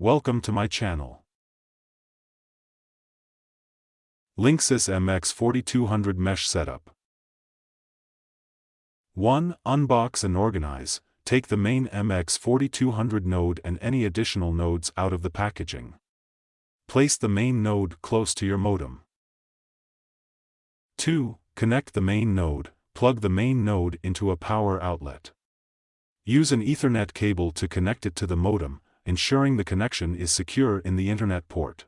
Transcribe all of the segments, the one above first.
Welcome to my channel. Linksys MX4200 Mesh Setup. 1. Unbox and organize. Take the main MX4200 node and any additional nodes out of the packaging. Place the main node close to your modem. 2. Connect the main node. Plug the main node into a power outlet. Use an Ethernet cable to connect it to the modem, ensuring the connection is secure in the Internet port.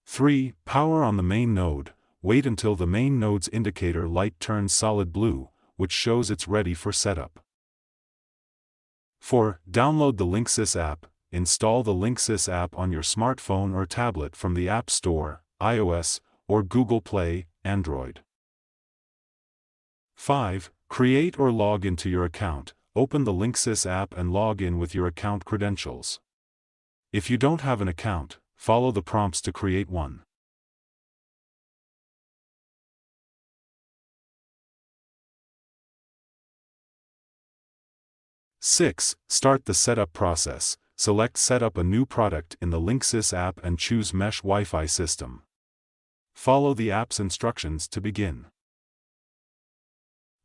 3. Power on the main node. Wait until the main node's indicator light turns solid blue, which shows it's ready for setup. 4. Download the Linksys app. Install the Linksys app on your smartphone or tablet from the App Store, iOS, or Google Play, Android. 5. Create or log into your account. Open the Linksys app and log in with your account credentials. If you don't have an account, follow the prompts to create one. Six. Start the setup process. Select Set up a new product in the Linksys app and choose Mesh Wi-Fi system. Follow the app's instructions to begin.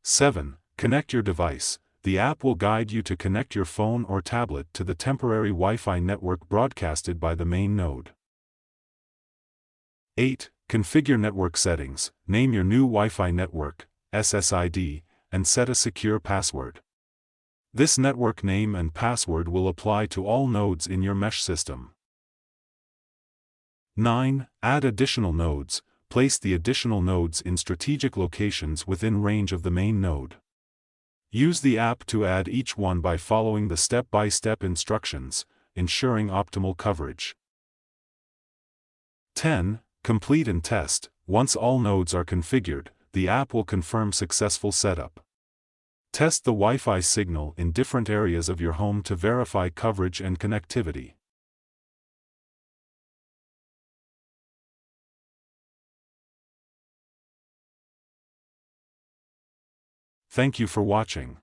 7. Connect your device. The app will guide you to connect your phone or tablet to the temporary Wi-Fi network broadcasted by the main node. 8. Configure network settings. Name your new Wi-Fi network, SSID, and set a secure password. This network name and password will apply to all nodes in your mesh system. 9. Add additional nodes. Place the additional nodes in strategic locations within range of the main node. Use the app to add each one by following the step-by-step instructions, ensuring optimal coverage. 10. Complete and test. Once all nodes are configured, the app will confirm successful setup. Test the Wi-Fi signal in different areas of your home to verify coverage and connectivity. Thank you for watching.